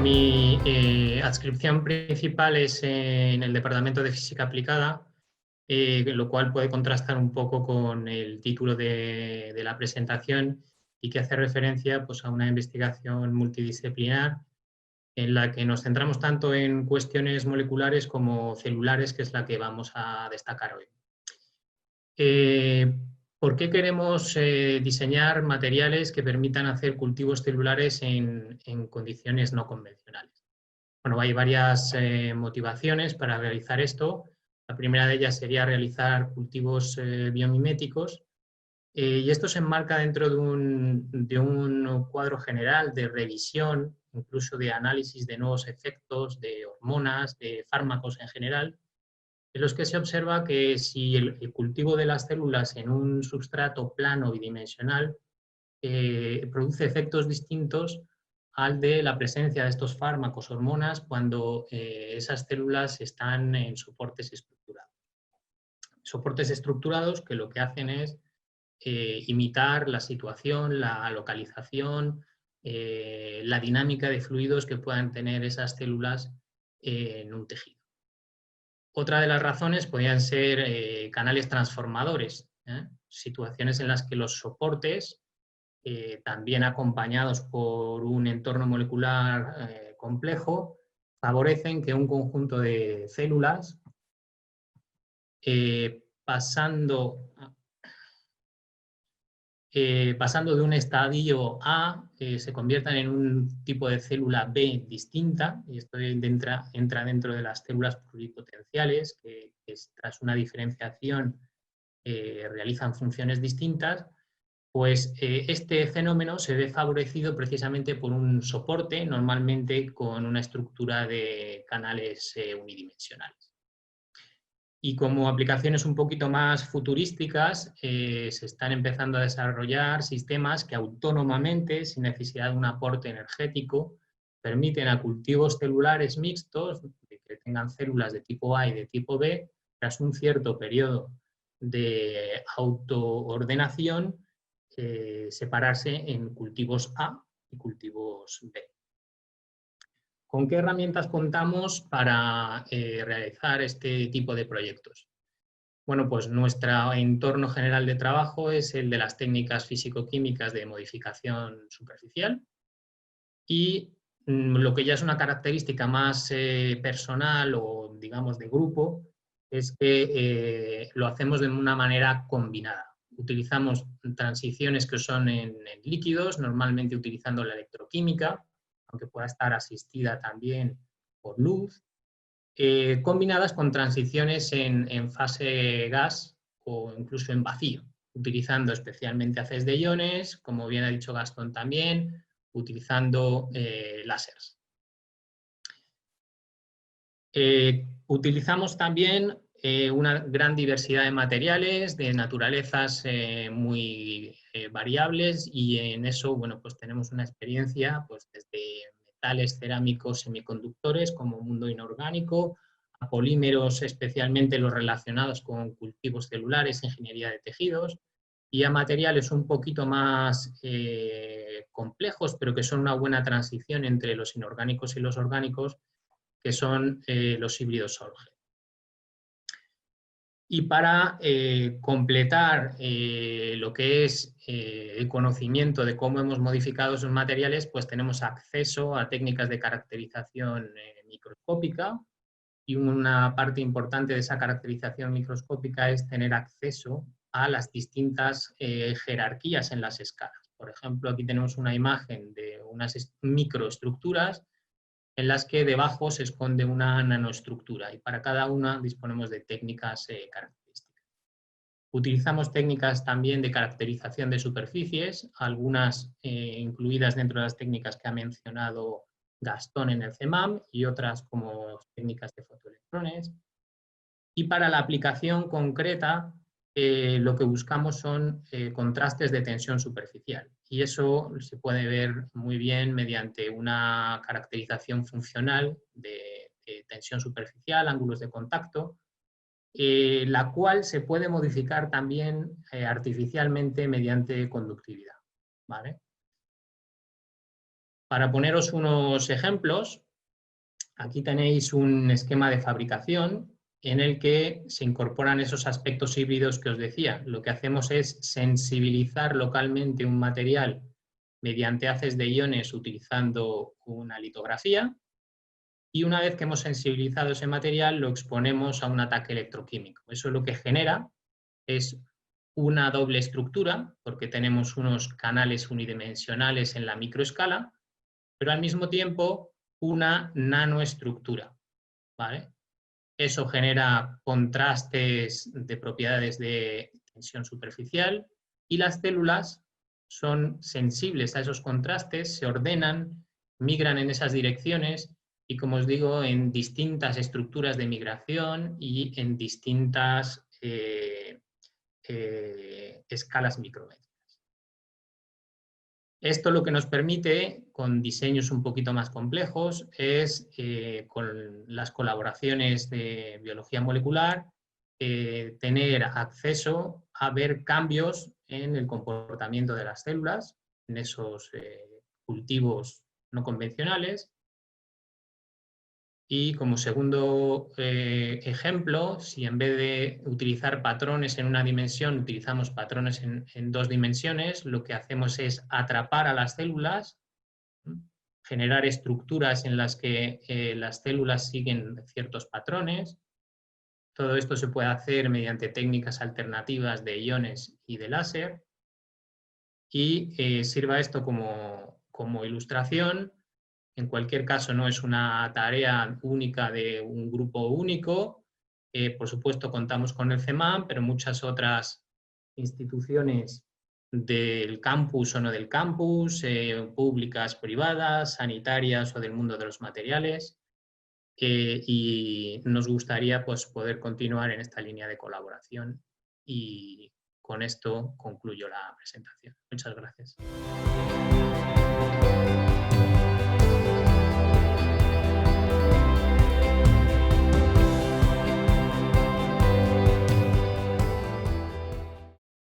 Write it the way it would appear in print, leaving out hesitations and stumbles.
mi adscripción principal es en el Departamento de Física Aplicada, lo cual puede contrastar un poco con el título de la presentación y que hace referencia pues, a una investigación multidisciplinar en la que nos centramos tanto en cuestiones moleculares como celulares, que es la que vamos a destacar hoy. ¿Por qué queremos diseñar materiales que permitan hacer cultivos celulares en condiciones no convencionales? Bueno, hay varias motivaciones para realizar esto. La primera de ellas sería realizar cultivos biomiméticos, y esto se enmarca dentro de un cuadro general de revisión, incluso de análisis de nuevos efectos, de hormonas, de fármacos en general, en los que se observa que si el cultivo de las células en un substrato plano bidimensional produce efectos distintos al de la presencia de estos fármacos, hormonas, cuando esas células están en soportes estructurados. Soportes estructurados que lo que hacen es imitar la situación, la localización, la dinámica de fluidos que puedan tener esas células en un tejido. Otra de las razones podrían ser canales transformadores, situaciones en las que los soportes, también acompañados por un entorno molecular complejo, favorecen que un conjunto de células, pasando de un estadio A, se conviertan en un tipo de célula B distinta, y esto entra dentro de las células pluripotenciales, que tras una diferenciación realizan funciones distintas. Pues este fenómeno se ve favorecido precisamente por un soporte, normalmente con una estructura de canales unidimensionales. Y como aplicaciones un poquito más futurísticas, se están empezando a desarrollar sistemas que autónomamente, sin necesidad de un aporte energético, permiten a cultivos celulares mixtos, que tengan células de tipo A y de tipo B, tras un cierto periodo de autoordenación, separarse en cultivos A y cultivos B. ¿Con qué herramientas contamos para realizar este tipo de proyectos? Bueno, pues nuestro entorno general de trabajo es el de las técnicas físico-químicas de modificación superficial, y lo que ya es una característica más personal o, digamos, de grupo, es que lo hacemos de una manera combinada. Utilizamos transiciones que son en líquidos, normalmente utilizando la electroquímica, aunque pueda estar asistida también por luz, combinadas con transiciones en fase gas o incluso en vacío, utilizando especialmente haces de iones, como bien ha dicho Gastón también, utilizando láseres. Utilizamos también una gran diversidad de materiales, de naturalezas muy variables, y en eso, bueno, pues tenemos una experiencia pues desde metales, cerámicos, semiconductores como mundo inorgánico, a polímeros, especialmente los relacionados con cultivos celulares, ingeniería de tejidos, y a materiales un poquito más complejos, pero que son una buena transición entre los inorgánicos y los orgánicos, que son los híbridos Solge. Y para completar lo que es el conocimiento de cómo hemos modificado esos materiales, pues tenemos acceso a técnicas de caracterización microscópica, y una parte importante de esa caracterización microscópica es tener acceso a las distintas jerarquías en las escalas. Por ejemplo, aquí tenemos una imagen de unas microestructuras en las que debajo se esconde una nanoestructura, y para cada una disponemos de técnicas características. Utilizamos técnicas también de caracterización de superficies, algunas incluidas dentro de las técnicas que ha mencionado Gastón en el CEMAM, y otras como técnicas de fotoelectrones. Y para la aplicación concreta, lo que buscamos son contrastes de tensión superficial, y eso se puede ver muy bien mediante una caracterización funcional de tensión superficial, ángulos de contacto, la cual se puede modificar también artificialmente mediante conductividad, ¿vale? Para poneros unos ejemplos, aquí tenéis un esquema de fabricación en el que se incorporan esos aspectos híbridos que os decía. Lo que hacemos es sensibilizar localmente un material mediante haces de iones utilizando una litografía, y una vez que hemos sensibilizado ese material lo exponemos a un ataque electroquímico. Eso lo que genera es una doble estructura, porque tenemos unos canales unidimensionales en la microescala, pero al mismo tiempo una nanoestructura, ¿vale? Eso genera contrastes de propiedades de tensión superficial y las células son sensibles a esos contrastes, se ordenan, migran en esas direcciones y, como os digo, en distintas estructuras de migración y en distintas escalas micrométricas. Esto lo que nos permite, con diseños un poquito más complejos, es con las colaboraciones de biología molecular, tener acceso a ver cambios en el comportamiento de las células, en esos cultivos no convencionales. Y como segundo ejemplo, si en vez de utilizar patrones en una dimensión, utilizamos patrones en 2 dimensiones, lo que hacemos es atrapar a las células, generar estructuras en las que las células siguen ciertos patrones. Todo esto se puede hacer mediante técnicas alternativas de iones y de láser. Y sirva esto como ilustración. En cualquier caso, no es una tarea única de un grupo único. Por supuesto, contamos con el CEMAM, pero muchas otras instituciones del campus o no del campus, públicas, privadas, sanitarias o del mundo de los materiales. Y nos gustaría pues, poder continuar en esta línea de colaboración. Y con esto concluyo la presentación. Muchas gracias.